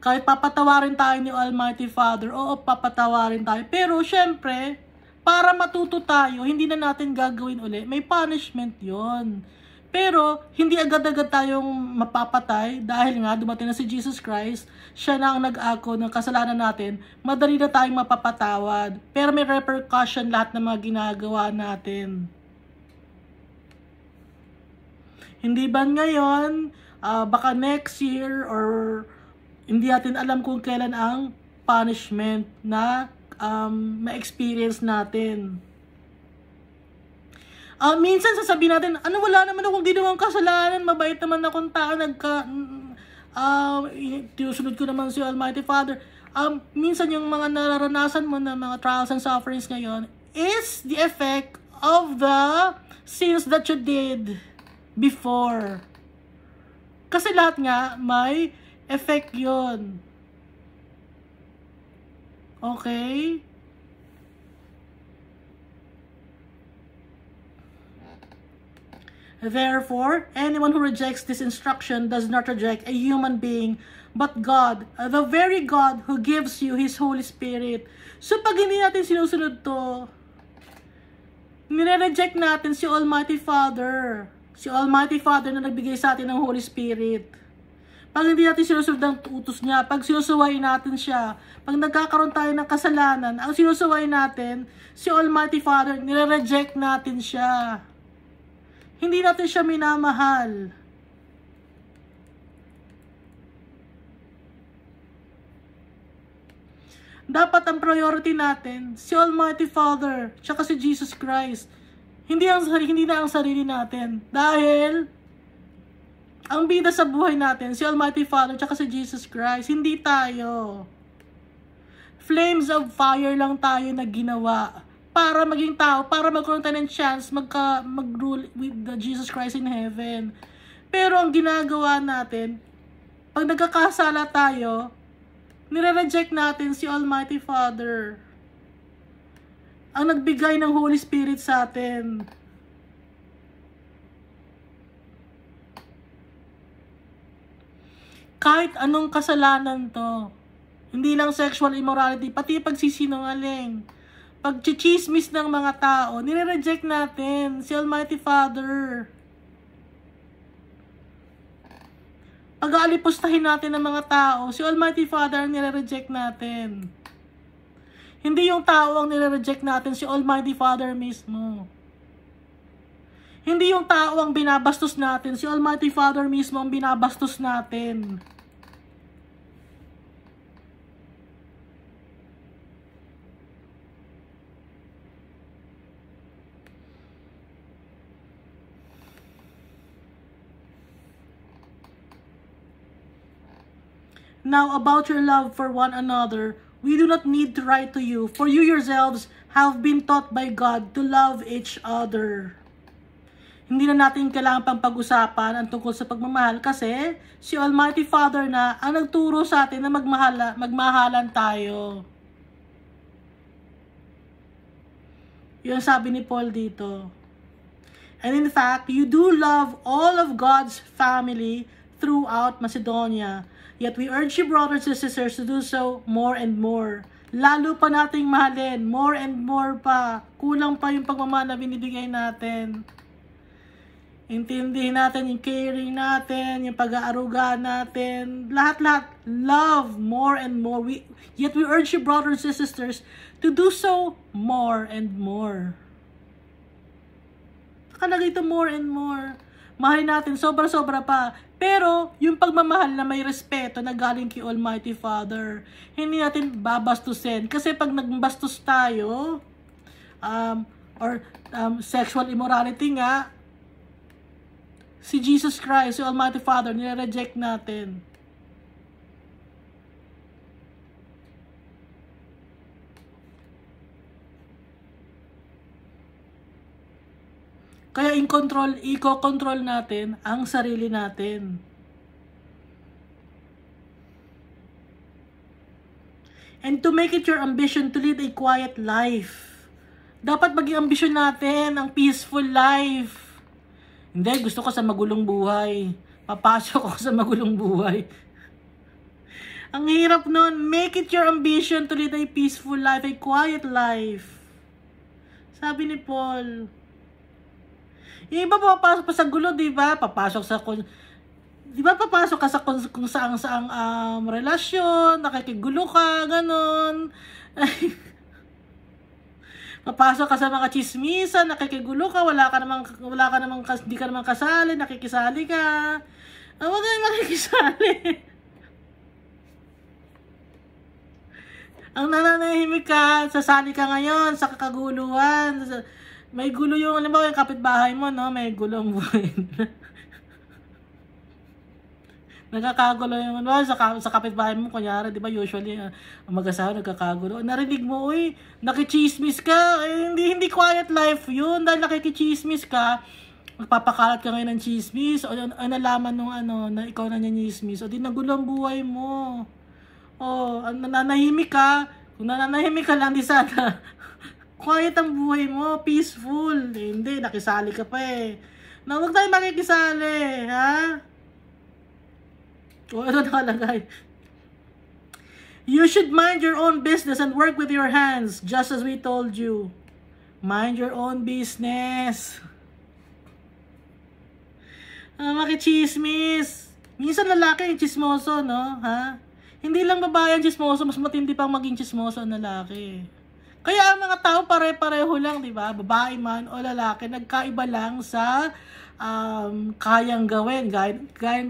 Kahit papatawarin tayo ni Almighty Father, oo, papatawarin tayo. Pero syempre, para matuto tayo, hindi na natin gagawin ulit. May punishment yon. Pero, hindi agad-agad tayong mapapatay dahil nga dumating na si Jesus Christ. Siya na ang nag-ako ng kasalanan natin. Madali na tayong mapapatawad. Pero may repercussion lahat ng mga ginagawa natin. Hindi ba ngayon, baka next year, or hindi natin alam kung kailan ang punishment na ma-experience natin. Minsan sasabihin natin, wala naman akong ginawang kasalanan, mabait naman akong tao, tinusunod ko naman si Almighty Father. Minsan yung mga nararanasan mo na mga trials and sufferings ngayon is the effect of the sins that you did before. Kasi lahat nga may effect yun. Okay? Therefore, anyone who rejects this instruction does not reject a human being, but God, the very God who gives you His Holy Spirit. So, pag hindi natin sinusunod to, nire-reject natin si Almighty Father. Si Almighty Father na nagbigay sa atin ng Holy Spirit. Pag hindi natin sinusunod ang utos niya, pag sinusuway natin siya, pag nagkakaroon tayo ng kasalanan, ang sinusuway natin, si Almighty Father, nire-reject natin siya. Hindi natin siya minamahal. Dapat ang priority natin, si Almighty Father, tsaka si Jesus Christ. Hindi na ang sarili natin. Dahil, ang bida sa buhay natin, si Almighty Father, tsaka si Jesus Christ. Hindi tayo. Flames of fire lang tayo na ginawa para maging tao, para magkaroon tayo ng chance mag-rule with the Jesus Christ in heaven. Pero ang ginagawa natin, pag nagkakasala tayo, nire-reject natin si Almighty Father, ang nagbigay ng Holy Spirit sa atin. Kahit anong kasalanan to, hindi lang sexual immorality, pati pagsisinungaling, pag-chichismis ng mga tao, nire-reject natin si Almighty Father. Pag-aalipustahin natin ng mga tao, si Almighty Father ang nire-reject natin. Hindi yung tao ang nire-reject natin, si Almighty Father mismo. Hindi yung tao ang binabastos natin, si Almighty Father mismo ang binabastos natin. Now, about your love for one another, we do not need to write to you, for you yourselves have been taught by God to love each other. Hindi na natin kailangan pang pag-usapan ang tungkol sa pagmamahal kasi si Almighty Father na ang nagturo sa atin na magmahalan tayo. Yun sabi ni Paul dito. And in fact, you do love all of God's family throughout Macedonia. Yet we urge you, brothers and sisters, to do so more and more. Lalo pa nating mahalin, more and more pa. Kulang pa yung pagmamahal na binibigay natin. Intindihin natin yung caring natin, yung pag-aaruga natin, lahat-lahat. Love more and more. Yet we urge you, brothers and sisters, to do so more and more. Nakalagay ito more and more. Mahalin natin, sobra-sobra pa. Pero, yung pagmamahal na may respeto na galing kay Almighty Father, hindi natin babastusin. Kasi pag nagbastos tayo, sexual immorality nga, si Jesus Christ, si Almighty Father, nire-reject natin. Kaya i-control natin ang sarili natin. And to make it your ambition to lead a quiet life. Dapat maging ambisyon natin ang peaceful life. Hindi, gusto ko sa magulong buhay. Papasok ako sa magulong buhay. Ang hirap nun. Make it your ambition to lead a peaceful life, a quiet life. Sabi ni Paul. Yung iba papasok pa sa gulo, di ba? Papasok sa... Di ba papasok ka sa kung saang relasyon, nakikigulo ka, ganon. Papasok ka sa mga chismisan, nakikigulo ka, di ka namang kasali, nakikisali ka. Huwag kang nakikisali. Ang nananahimik ka, sasali ka ngayon sa kakaguluhan. May gulo yung, alam mo, yung kapitbahay mo, no? May gulo ang buhay. Nagkakagulo yung, no? Sa kapitbahay mo, kunyari, di ba, usually, ang mag-asawa, nagkakagulo. Narinig mo, uy, nakichismis ka. Eh, hindi quiet life yun. Dahil nakikichismis ka, magpapakalat ka ngayon ng chismis, o nalaman nung na ikaw na niya-chismis, o di nagulo ang buhay mo. O, nananahimik ka. Kung nananahimik ka lang, di sana. Quiet ang buhay mo, peaceful. Hindi, nakisali ka pa eh. Na, huwag tayo makikisali, ha? O, ano nakalagay? You should mind your own business and work with your hands, just as we told you. Mind your own business. Makichismis. Minsan lalaki yung chismoso, no? Ha? Hindi lang babae ang chismoso, mas matindi pang maging chismoso ang lalaki. Kaya ang mga tao pare-pareho lang, di ba? Babae man o lalaki, nagkaiba lang sa kayang gawin. Gaya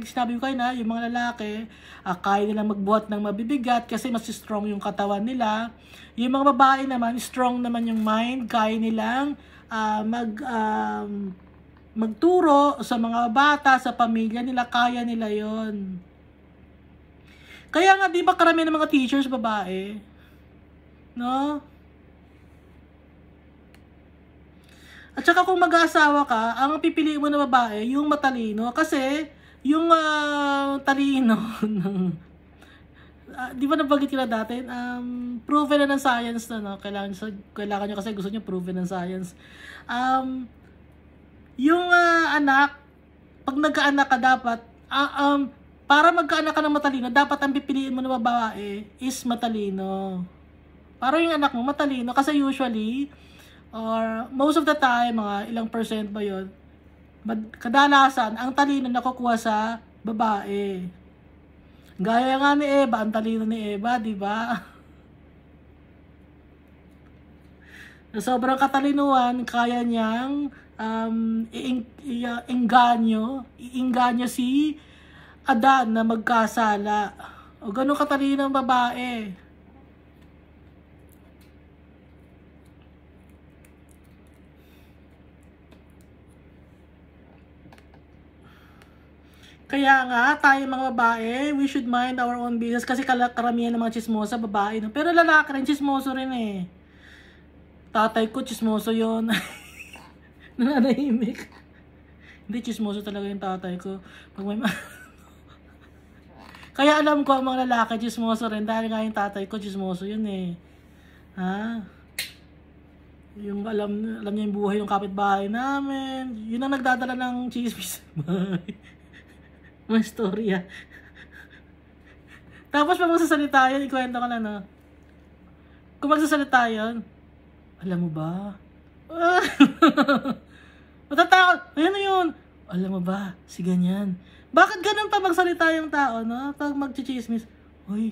sinabi ko kayo na, yung mga lalaki, kaya nilang magbuhat ng mabibigat kasi mas strong yung katawan nila. Yung mga babae naman, strong naman yung mind, kaya nilang magturo sa mga bata, sa pamilya nila, kaya nila yon. Kaya nga, di ba karamihan ng mga teachers babae? No? At saka kung mag-aasawa ka, ang pipiliin mo na babae, yung matalino. Kasi, yung talino, di ba nabagit ka na dati? Proven na ng science na, no? Kailangan nyo kasi gusto nyo proven ng science. Yung anak, pag nagkaanak ka dapat, para magkaanak ka ng matalino, dapat ang pipiliin mo na babae is matalino. Para yung anak mo matalino. Kasi usually, or most of the time, mga ilang percent ba yun, kadalasan, ang talino nakukuha sa babae. Gaya nga ni Eva, ang talino ni Eva, di ba? Sobrang katalinuhan, kaya niyang iinganyo si Adan na magkasala. O ganun katalino ang babae. Kaya nga, tayo mga babae, we should mind our own business kasi karamihan ng mga chismosa babae. No? Pero lalaki rin, chismoso rin eh. Tatay ko, chismoso yun. Nananahimik. Hindi, chismoso talaga yung tatay ko. Pag may Kaya alam ko ang mga lalaki chismoso rin dahil nga yung tatay ko chismoso yun eh. Ha? Yung alam niya yung buhay ng kapitbahay namin. Yun ang nagdadala ng chismis. Mga storya. Tapos pag magsasalita yun, ikwento ko lang, no? Kung magsasalita yun, alam mo ba? Matatakot. Ayan na yun. Alam mo ba? Si ganyan. Bakit ganun pa magsalita yung tao, no? Pag magchichismis, uy,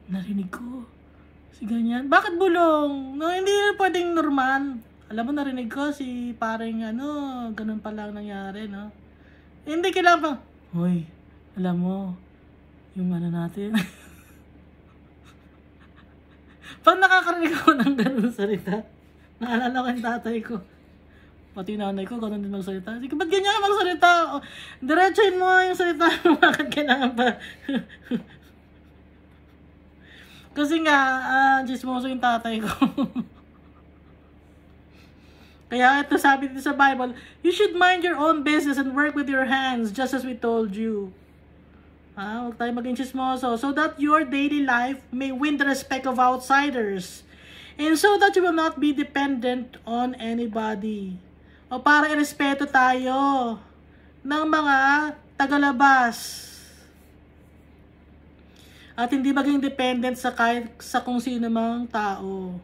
narinig ko. Si ganyan. Bakit bulong? No, hindi pwedeng normal. Alam mo, narinig ko si pareng ganun pa lang nangyari, no? Hindi kailangan pang, uy, alam mo, yung natin. Pag nakakarinig ako ng ganun salita, naalala ko yung tatay ko. Pati nanay ko, ganun din magsalita. Sige, ba't ganyan magsalita? Diretsuhin mo yung salita. Bakit kailangan pa? Kasi nga, chismoso yung tatay ko. Kaya ito sabi dito sa Bible, you should mind your own business and work with your hands just as we told you. Huwag tayo maging chismoso. So that your daily life may win the respect of outsiders. And so that you will not be dependent on anybody. O para irespeto tayo ng mga tagalabas. At hindi maging dependent sa kung sino mang tao.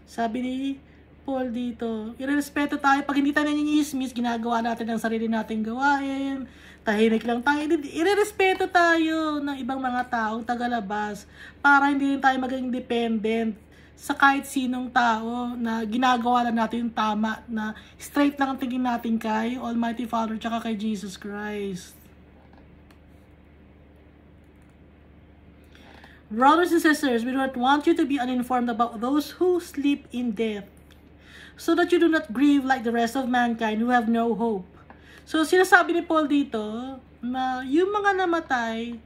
Sabi ni Paul dito, irerespeto tayo. Pag hindi tayo nanyinismis, ginagawa natin ang sarili nating gawain. Tahimik lang tayo. Irerespeto tayo ng ibang mga taong tagalabas para hindi rin tayo maging dependent sa kahit sinong tao na ginagawa lang natin yung tama, na straight lang ang tingin natin kay Almighty Father tsaka kay Jesus Christ. Brothers and sisters, we do not want you to be uninformed about those who sleep in death, so that you do not grieve like the rest of mankind who have no hope. So, sinasabi ni Paul dito na yung mga namatay,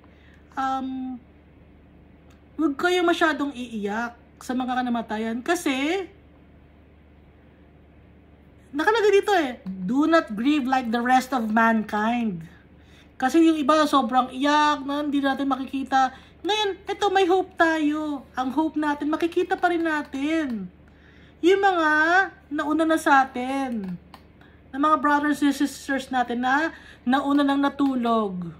huwag kayong masyadong iiyak sa mga namatayan kasi nakalagay dito do not grieve like the rest of mankind. Kasi yung iba sobrang iyak na hindi natin makikita. Ngayon, ito may hope tayo. Ang hope natin, makikita pa rin natin yung mga nauna na sa atin, na mga brothers and sisters natin na nauna nang natulog.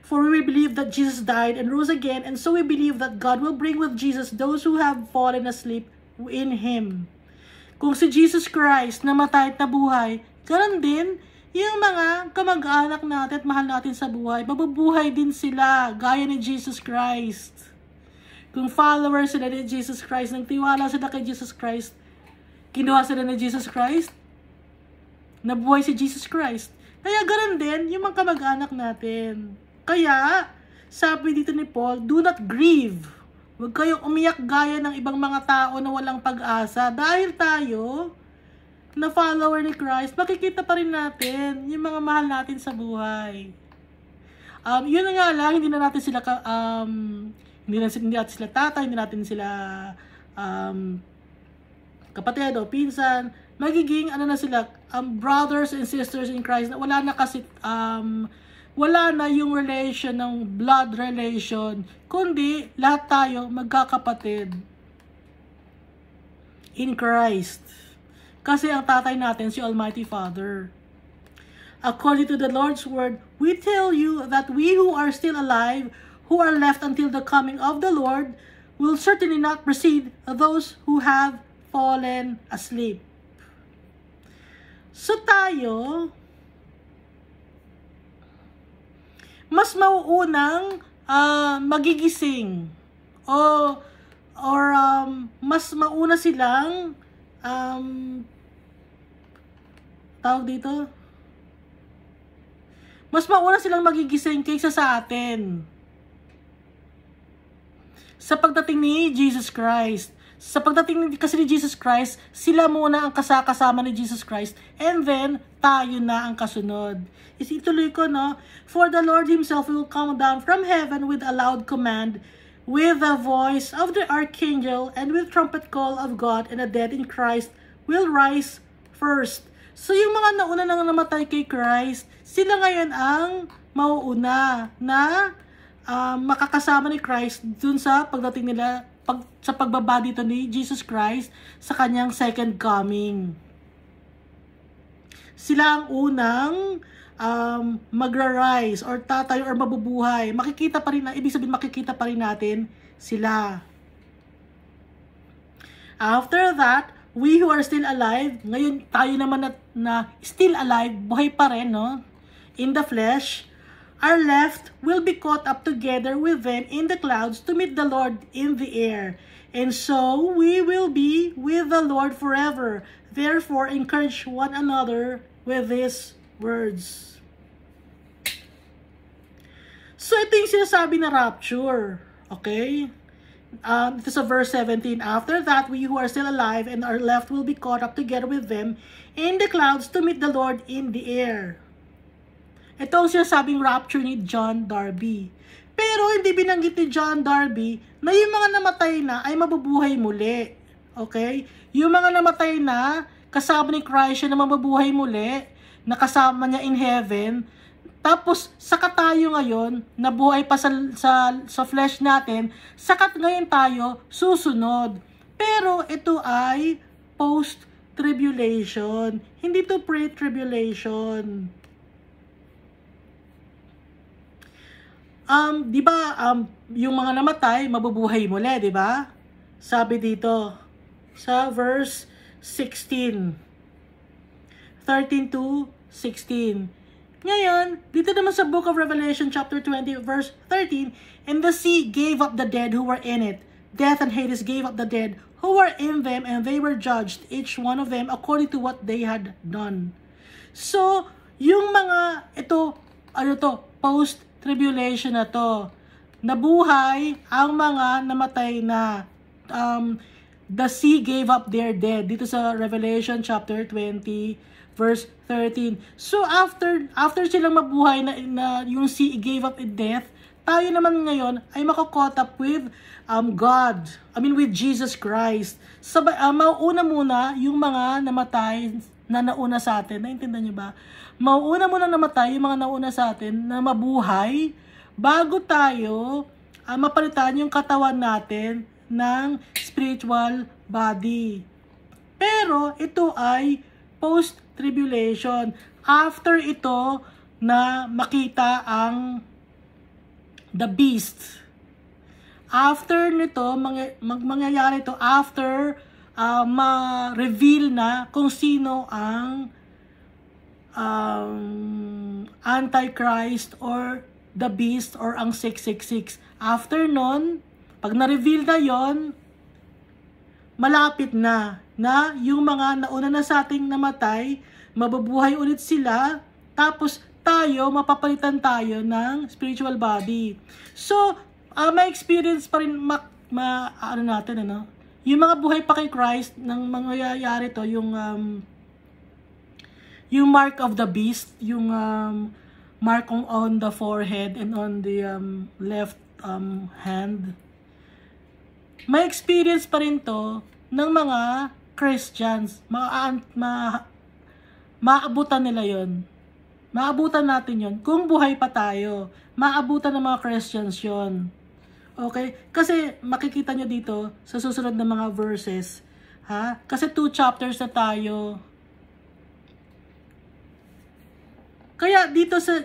For we believe that Jesus died and rose again, and so we believe that God will bring with Jesus those who have fallen asleep in Him. Kung si Jesus Christ namatay at nabuhay, ganun din yung mga kamag-anak natin at mahal natin sa buhay, mabubuhay din sila gaya ni Jesus Christ. Kung followers sila ni Jesus Christ, nagtiwala sila kay Jesus Christ, kinuha sila ni Jesus Christ, nabuhay si Jesus Christ. Kaya ganun din yung mga kamag-anak natin. Kaya, sabi dito ni Paul, do not grieve. Huwag kayong umiyak gaya ng ibang mga tao na walang pag-asa. Dahil tayo, na follower ni Christ, makikita pa rin natin yung mga mahal natin sa buhay. Yun na nga lang, hindi natin sila tatay, hindi natin sila kapatid o pinsan. Magiging na sila, brothers and sisters in Christ, na wala na kasi wala na yung relation ng blood relation, kundi lahat tayo magkakapatid in Christ. Kasi ang tatay natin si Almighty Father. According to the Lord's word, we tell you that we who are still alive, who are left until the coming of the Lord, will certainly not precede those who have fallen asleep. So tayo, mas mauunang magigising or mas mauna silang tawag dito, mas mauna silang magigising kaysa sa atin sa pagdating ni Jesus Christ. Sa pagdating kasi ni Jesus Christ, sila muna ang kasama ni Jesus Christ, and then tayo na ang kasunod. Ituloy ko, no? For the Lord Himself will come down from heaven with a loud command, with the voice of the archangel, and with trumpet call of God, and the dead in Christ will rise first. So yung mga nauna nang namatay kay Christ, sila ngayon ang mauuna na makakasama ni Christ dun sa pagdating nila, sa pagbaba dito ni Jesus Christ sa kanyang second coming. Sila ang unang magra-rise or tatayo or mabubuhay. Makikita pa rin, ibig sabihin makikita pa rin natin sila. After that, we who are still alive, ngayon tayo naman na still alive, buhay pa rin, no? In the flesh, our left will be caught up together with them in the clouds to meet the Lord in the air. And so we will be with the Lord forever. Therefore, encourage one another with these words. So ito yung sinasabi na rapture. Okay? Ito sa verse 17, after that, we who are still alive and are left will be caught up together with them in the clouds to meet the Lord in the air. Ito ang sinasabing rapture ni John Darby. Pero hindi binanggit ni John Darby na yung mga namatay na ay mabubuhay muli. Okay? Yung mga namatay na, kasama ni Christ siya na mabubuhay muli, nakasama niya in heaven, tapos saka tayo ngayon, nabuhay pa sa flesh natin, saka ngayon tayo susunod. Pero ito ay post-tribulation, hindi to pre-tribulation. Di ba, yung mga namatay, mabubuhay muli, di ba? Sabi dito, sa verse 16. 13 to 16. Ngayon, dito naman sa book of Revelation, chapter 20, verse 13, and the sea gave up the dead who were in it. Death and Hades gave up the dead who were in them, and they were judged, each one of them, according to what they had done. So, yung mga, post-tribulation na to, nabuhay ang mga namatay na, the sea gave up their dead. Dito sa Revelation chapter 20, verse 13. So after silang mabuhay na yung sea gave up in death, tayo naman ngayon ay makakaught up with God. With Jesus Christ. Mauuna muna yung mga namatay na nauna sa atin. Naintindihan niyo ba? Mauuna muna namatay yung mga nauna sa atin na mabuhay bago tayo mapalitan yung katawan natin ng spiritual body. Pero ito ay post-tribulation. After ito na makita ang the beast. After nito, mangyayari ito after ma-reveal na kung sino ang Antichrist or the beast or ang 666. After nun, pag na-reveal na yon, malapit na yung mga nauna na sa ating namatay, mabubuhay ulit sila, tapos tayo, mapapalitan tayo ng spiritual body. So, may experience pa rin yung mga buhay pa kay Christ, nang mangyayari to, yung mark of the beast, yung mark on the forehead and on the left hand. May experience pa rin to ng mga Christians. Maabutan nila yon. Maabutan natin yon. Kung buhay pa tayo, maabutan ng mga Christians yon. Okay? Kasi makikita nyo dito sa susunod na mga verses. Ha? Kasi 2 chapters na tayo. Kaya dito sa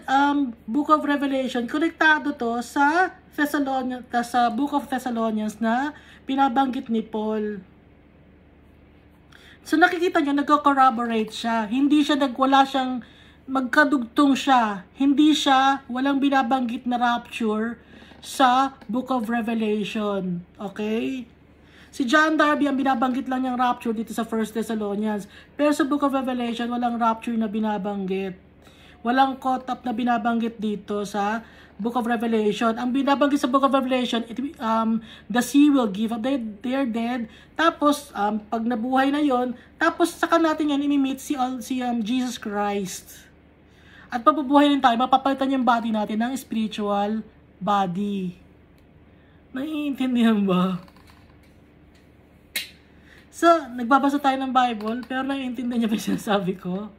Book of Revelation, konektado to sa Book of Thessalonians na binabanggit ni Paul. So nakikita niyo, nagko-corroborate siya. Wala siyang magkadugtong siya. Walang binabanggit na rapture sa Book of Revelation. Okay? Si John Darby, ang binabanggit lang niyang rapture dito sa 1 Thessalonians. Pero sa Book of Revelation, walang rapture na binabanggit. Walang caught up na binabanggit dito sa Book of Revelation. Ang binabanggit sa Book of Revelation, the sea will give up their dead. Tapos, pag nabuhay na yon, tapos saka natin yan imi-meet si Jesus Christ. At pabubuhay rin tayo, mapapalitan yung body natin ng spiritual body. Naiintindihan ba? So, nagbabasa tayo ng Bible, pero naiintindihan niya ba yung sinasabi ko?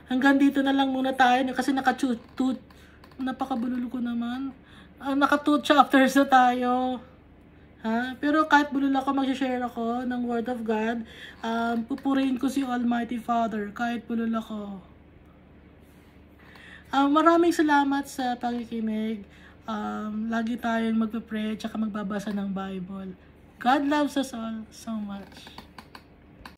Hanggang dito na lang muna tayo kasi napakabulol ko naman. Naka 2 chapters na tayo. Pero kahit bulol ako, mag-share ako ng Word of God. Pupurihin ko si Almighty Father kahit bulol ako. Maraming salamat sa pakikinig. Lagi tayong magpe-pray at magbabasa ng Bible. God loves us all so much.